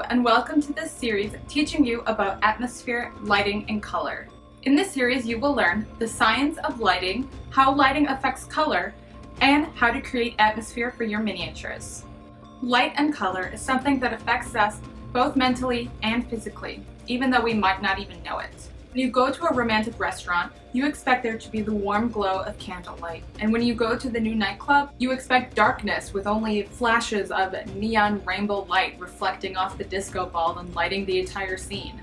and welcome to this series teaching you about atmosphere, lighting, and color. In this series you will learn the science of lighting, how lighting affects color, and how to create atmosphere for your miniatures. Light and color is something that affects us both mentally and physically, even though we might not even know it. When you go to a romantic restaurant, you expect there to be the warm glow of candlelight. And when you go to the new nightclub, you expect darkness with only flashes of neon rainbow light reflecting off the disco ball and lighting the entire scene.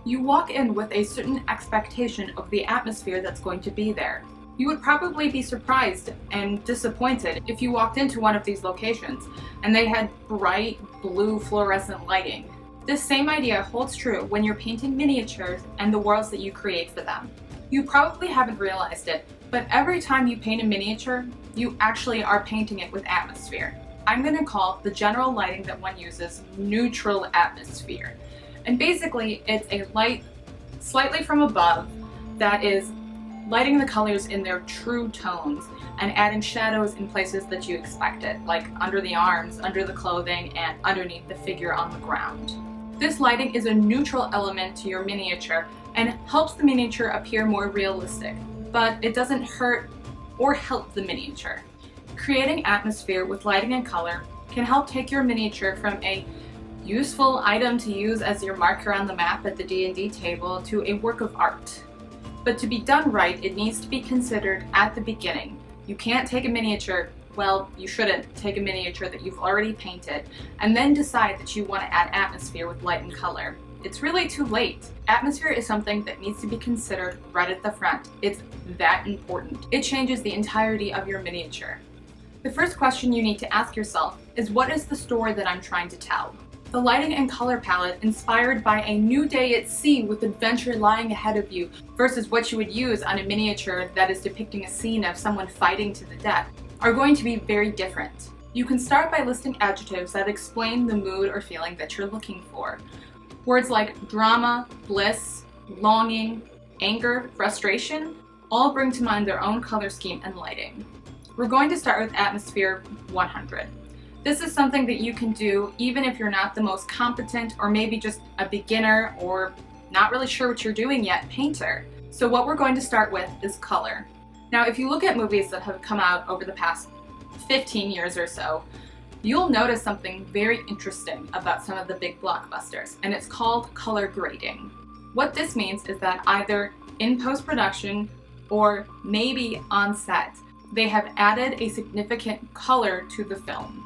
You walk in with a certain expectation of the atmosphere that's going to be there. You would probably be surprised and disappointed if you walked into one of these locations and they had bright blue fluorescent lighting. This same idea holds true when you're painting miniatures and the worlds that you create for them. You probably haven't realized it, but every time you paint a miniature, you actually are painting it with atmosphere. I'm going to call the general lighting that one uses neutral atmosphere. And basically, it's a light slightly from above that is lighting the colors in their true tones and adding shadows in places that you expected, like under the arms, under the clothing, and underneath the figure on the ground. This lighting is a neutral element to your miniature and helps the miniature appear more realistic, but it doesn't hurt or help the miniature. Creating atmosphere with lighting and color can help take your miniature from a useful item to use as your marker on the map at the D&D table to a work of art. But to be done right, it needs to be considered at the beginning. You can't take a miniature, well, you shouldn't take a miniature that you've already painted and then decide that you want to add atmosphere with light and color. It's really too late. Atmosphere is something that needs to be considered right at the front. It's that important. It changes the entirety of your miniature. The first question you need to ask yourself is, what is the story that I'm trying to tell? The lighting and color palette inspired by a new day at sea with adventure lying ahead of you versus what you would use on a miniature that is depicting a scene of someone fighting to the death are going to be very different. You can start by listing adjectives that explain the mood or feeling that you're looking for. Words like drama, bliss, longing, anger, frustration all bring to mind their own color scheme and lighting. We're going to start with atmosphere 100. This is something that you can do even if you're not the most competent or maybe just a beginner or not really sure what you're doing yet painter. So what we're going to start with is color. Now if you look at movies that have come out over the past 15 years or so, you'll notice something very interesting about some of the big blockbusters, and it's called color grading. What this means is that either in post-production or maybe on set, they have added a significant color to the film.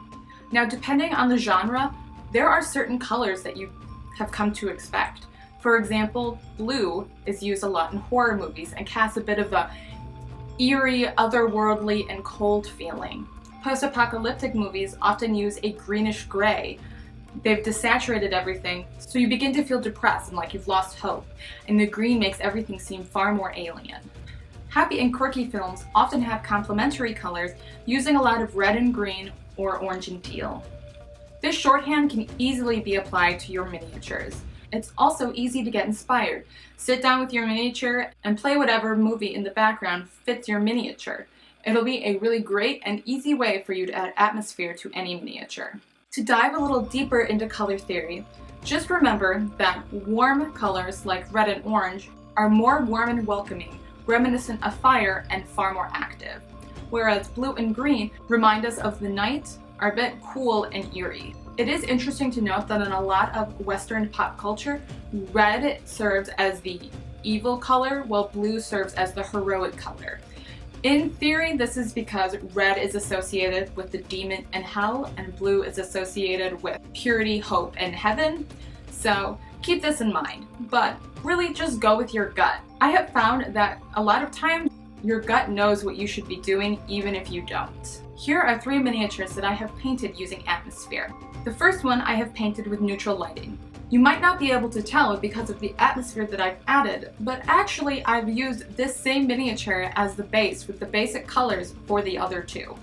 Now, depending on the genre, there are certain colors that you have come to expect. For example, blue is used a lot in horror movies and casts a bit of a eerie, otherworldly, and cold feeling. Post-apocalyptic movies often use a greenish gray. They've desaturated everything, so you begin to feel depressed and like you've lost hope, and the green makes everything seem far more alien. Happy and quirky films often have complementary colors using a lot of red and green or orange and teal. This shorthand can easily be applied to your miniatures. It's also easy to get inspired. Sit down with your miniature and play whatever movie in the background fits your miniature. It'll be a really great and easy way for you to add atmosphere to any miniature. To dive a little deeper into color theory, just remember that warm colors like red and orange are more warm and welcoming, reminiscent of fire, and far more active. Whereas blue and green remind us of the night, are a bit cool and eerie. It is interesting to note that in a lot of Western pop culture, red serves as the evil color, while blue serves as the heroic color. In theory, this is because red is associated with the demon and hell, and blue is associated with purity, hope, and heaven. So keep this in mind, but really just go with your gut. I have found that a lot of times your gut knows what you should be doing even if you don't. Here are 3 miniatures that I have painted using atmosphere. The first one I have painted with neutral lighting. You might not be able to tell because of the atmosphere that I've added, but actually I've used this same miniature as the base with the basic colors for the other 2.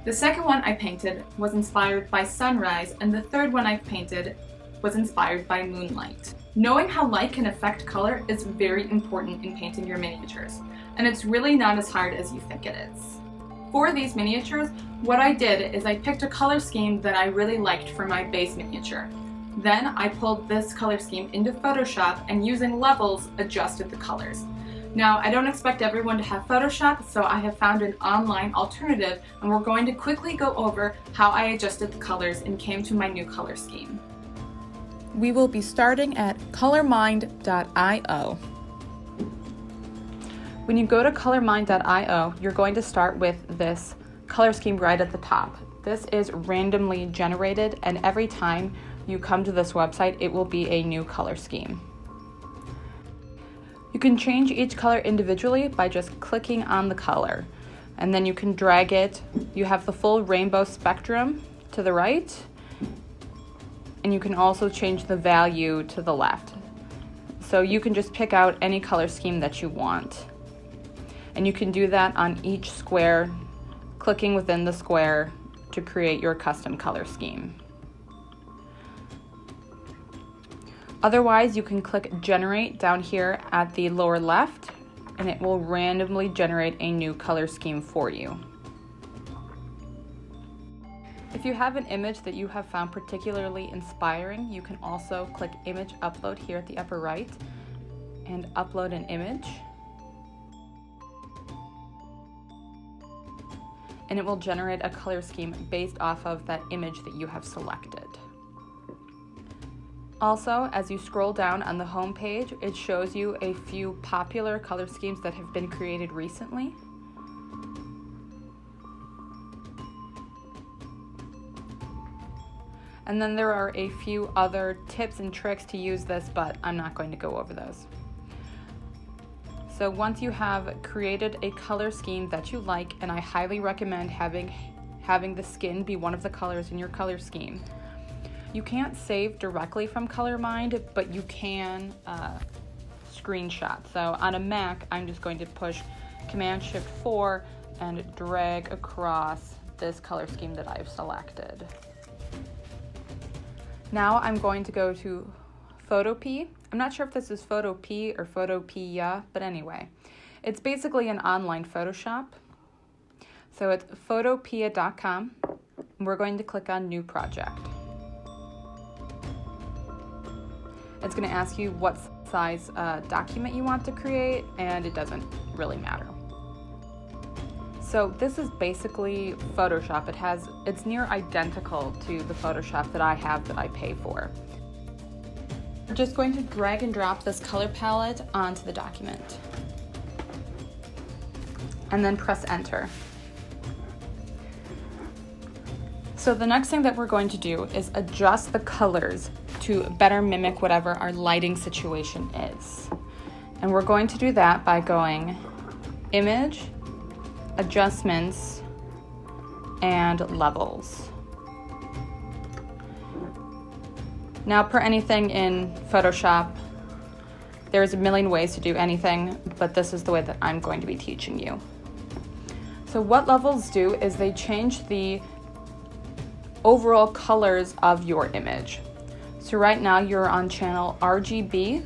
The second one I painted was inspired by sunrise, and the third one I've painted was inspired by moonlight. Knowing how light can affect color is very important in painting your miniatures, and it's really not as hard as you think it is. For these miniatures, what I did is I picked a color scheme that I really liked for my base miniature. Then I pulled this color scheme into Photoshop and using levels adjusted the colors. Now, I don't expect everyone to have Photoshop, so I have found an online alternative, and we're going to quickly go over how I adjusted the colors and came to my new color scheme. We will be starting at colormind.io. When you go to colormind.io, you're going to start with this color scheme right at the top. This is randomly generated, and every time you come to this website, it will be a new color scheme. You can change each color individually by just clicking on the color, and then you can drag it. You have the full rainbow spectrum to the right, and you can also change the value to the left. So you can just pick out any color scheme that you want. And you can do that on each square, clicking within the square to create your custom color scheme. Otherwise, you can click Generate down here at the lower left, and it will randomly generate a new color scheme for you. If you have an image that you have found particularly inspiring, you can also click Image Upload here at the upper right and upload an image. And it will generate a color scheme based off of that image that you have selected. Also, as you scroll down on the home page, it shows you a few popular color schemes that have been created recently. And then there are a few other tips and tricks to use this, but I'm not going to go over those. So once you have created a color scheme that you like, and I highly recommend having the skin be one of the colors in your color scheme. You can't save directly from ColorMind, but you can screenshot. So on a Mac, I'm just going to push Command-Shift-4 and drag across this color scheme that I've selected. Now I'm going to go to Photopea. I'm not sure if this is Photopea or Photopea, but anyway, it's basically an online Photoshop. So it's photopea.com. We're going to click on New Project. It's going to ask you what size document you want to create, and it doesn't really matter. So this is basically Photoshop. It's near identical to the Photoshop that I have that I pay for. We're just going to drag and drop this color palette onto the document. And then press enter. So the next thing that we're going to do is adjust the colors to better mimic whatever our lighting situation is. And we're going to do that by going Image, Adjustments, and Levels. Now, per anything in Photoshop, there's a million ways to do anything, but this is the way that I'm going to be teaching you. So what levels do is they change the overall colors of your image. So right now you're on channel RGB,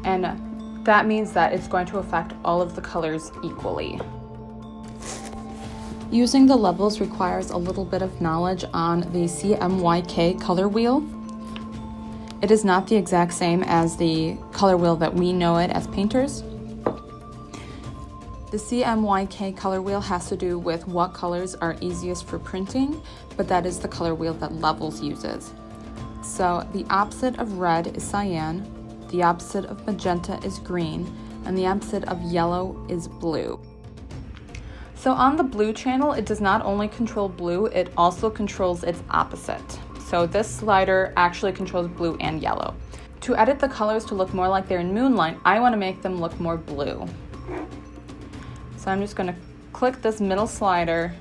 and that means that it's going to affect all of the colors equally. Using the levels requires a little bit of knowledge on the CMYK color wheel. It is not the exact same as the color wheel that we know it as painters. The CMYK color wheel has to do with what colors are easiest for printing, but that is the color wheel that Levels uses. So the opposite of red is cyan, the opposite of magenta is green, and the opposite of yellow is blue. So on the blue channel, it does not only control blue, it also controls its opposite. So this slider actually controls blue and yellow. To edit the colors to look more like they're in Moonlight, I want to make them look more blue. So I'm just going to click this middle slider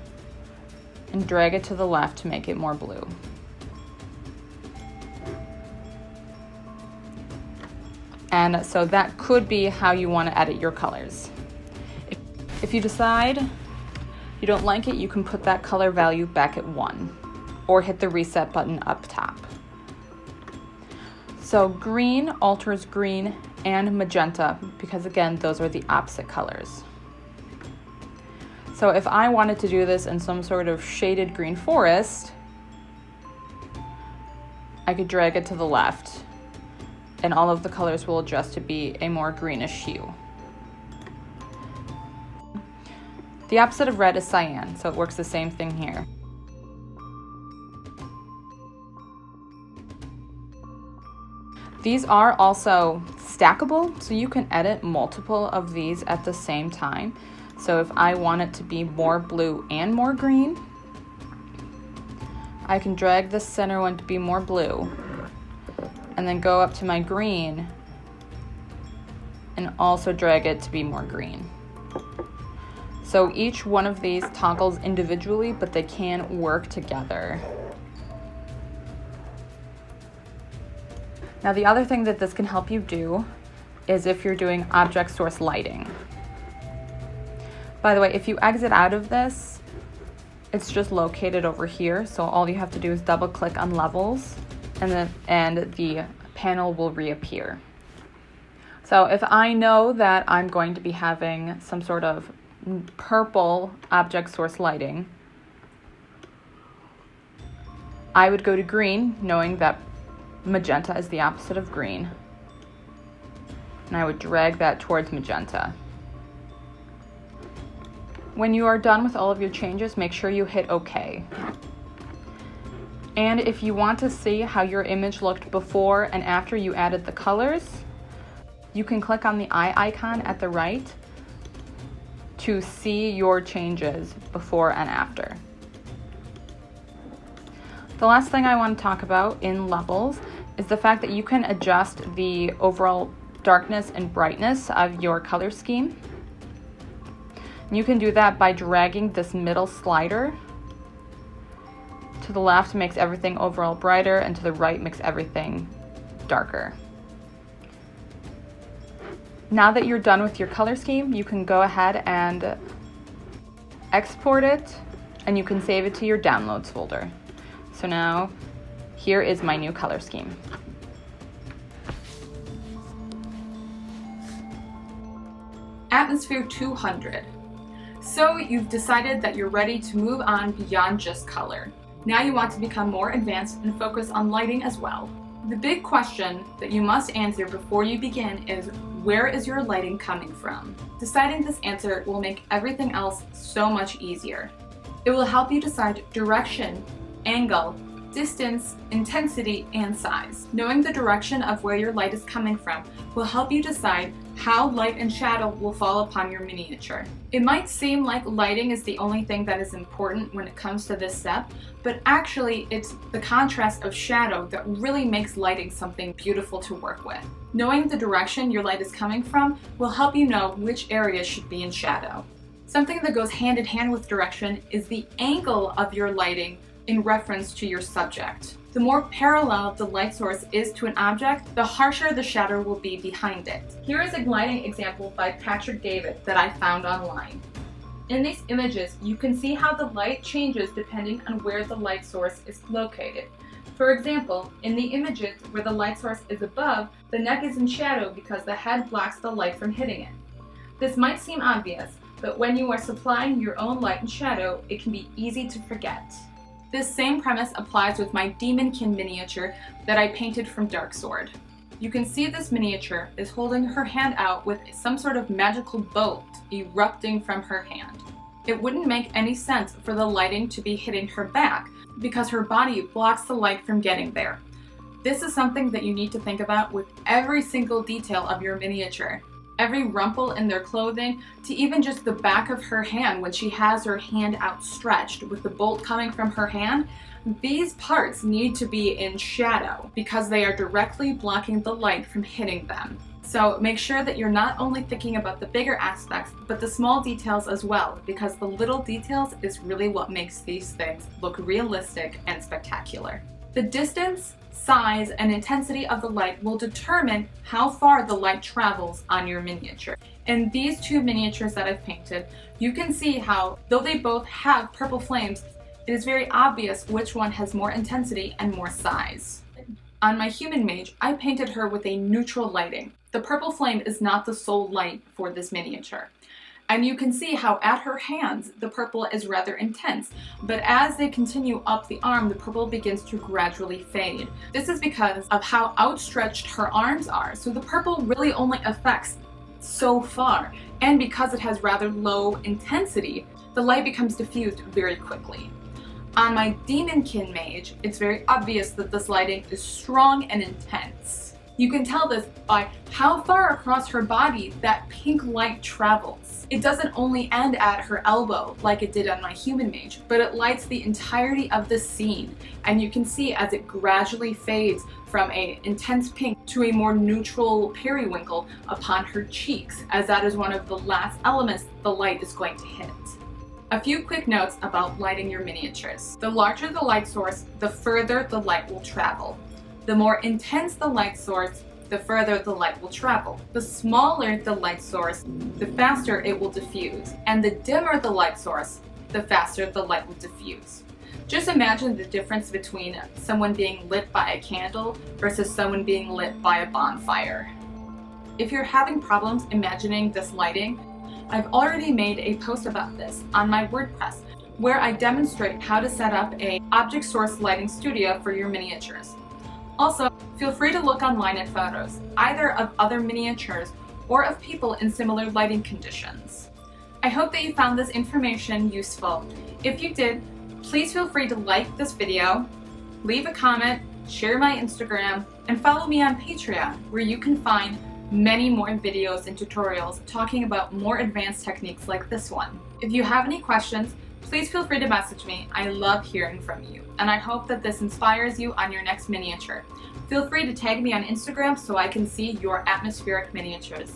and drag it to the left to make it more blue. And so that could be how you want to edit your colors. If you decide you don't like it, you can put that color value back at 1 or hit the reset button up top. So green alters green and magenta because again, those are the opposite colors. So if I wanted to do this in some sort of shaded green forest, I could drag it to the left, and all of the colors will adjust to be a more greenish hue. The opposite of red is cyan, so it works the same thing here. These are also stackable, so you can edit multiple of these at the same time. So if I want it to be more blue and more green, I can drag the center one to be more blue, and then go up to my green and also drag it to be more green. So each one of these toggles individually, but they can work together. Now the other thing that this can help you do is if you're doing object source lighting. By the way, if you exit out of this, it's just located over here. So all you have to do is double click on levels and the panel will reappear. So if I know that I'm going to be having some sort of purple object source lighting, I would go to green, knowing that magenta is the opposite of green, and I would drag that towards magenta. When you are done with all of your changes, make sure you hit OK. And if you want to see how your image looked before and after you added the colors, you can click on the eye icon at the right to see your changes before and after. The last thing I want to talk about in levels is the fact that you can adjust the overall darkness and brightness of your color scheme. You can do that by dragging this middle slider. To the left makes everything overall brighter, and to the right makes everything darker. Now that you're done with your color scheme, you can go ahead and export it, and you can save it to your downloads folder. So now, here is my new color scheme. Atmosphere 200. So you've decided that you're ready to move on beyond just color. Now you want to become more advanced and focus on lighting as well. The big question that you must answer before you begin is, where is your lighting coming from? Deciding this answer will make everything else so much easier. It will help you decide direction, angle, distance, intensity, and size. Knowing the direction of where your light is coming from will help you decide how light and shadow will fall upon your miniature. It might seem like lighting is the only thing that is important when it comes to this step, but actually it's the contrast of shadow that really makes lighting something beautiful to work with. Knowing the direction your light is coming from will help you know which areas should be in shadow. Something that goes hand in hand with direction is the angle of your lighting in reference to your subject. The more parallel the light source is to an object, the harsher the shadow will be behind it. Here is a lighting example by Patrick David that I found online. In these images, you can see how the light changes depending on where the light source is located. For example, in the images where the light source is above, the neck is in shadow because the head blocks the light from hitting it. This might seem obvious, but when you are supplying your own light and shadow, it can be easy to forget. This same premise applies with my Demonkin miniature that I painted from Darksword. You can see this miniature is holding her hand out with some sort of magical bolt erupting from her hand. It wouldn't make any sense for the lighting to be hitting her back because her body blocks the light from getting there. This is something that you need to think about with every single detail of your miniature. Every rumple in their clothing, to even just the back of her hand when she has her hand outstretched with the bolt coming from her hand, these parts need to be in shadow because they are directly blocking the light from hitting them. So make sure that you're not only thinking about the bigger aspects, but the small details as well, because the little details is really what makes these things look realistic and spectacular. The distance, size, and intensity of the light will determine how far the light travels on your miniature. In these two miniatures that I've painted, you can see how, though they both have purple flames, it is very obvious which one has more intensity and more size. On my human mage, I painted her with a neutral lighting. The purple flame is not the sole light for this miniature. And you can see how at her hands, the purple is rather intense, but as they continue up the arm, the purple begins to gradually fade. This is because of how outstretched her arms are, so the purple really only affects so far, and because it has rather low intensity, the light becomes diffused very quickly. On my Demonkin mage, it's very obvious that this lighting is strong and intense. You can tell this by how far across her body that pink light travels. It doesn't only end at her elbow like it did on my human mage, but it lights the entirety of the scene, and you can see as it gradually fades from an intense pink to a more neutral periwinkle upon her cheeks, as that is one of the last elements the light is going to hit. A few quick notes about lighting your miniatures. The larger the light source, the further the light will travel. The more intense the light source, the further the light will travel. The smaller the light source, the faster it will diffuse. And the dimmer the light source, the faster the light will diffuse. Just imagine the difference between someone being lit by a candle versus someone being lit by a bonfire. If you're having problems imagining this lighting, I've already made a post about this on my WordPress, where I demonstrate how to set up an object source lighting studio for your miniatures. Also, feel free to look online at photos, either of other miniatures or of people in similar lighting conditions. I hope that you found this information useful. If you did, please feel free to like this video, leave a comment, share my Instagram, and follow me on Patreon, where you can find many more videos and tutorials talking about more advanced techniques like this one. If you have any questions, please feel free to message me. I love hearing from you, and I hope that this inspires you on your next miniature. Feel free to tag me on Instagram so I can see your atmospheric miniatures.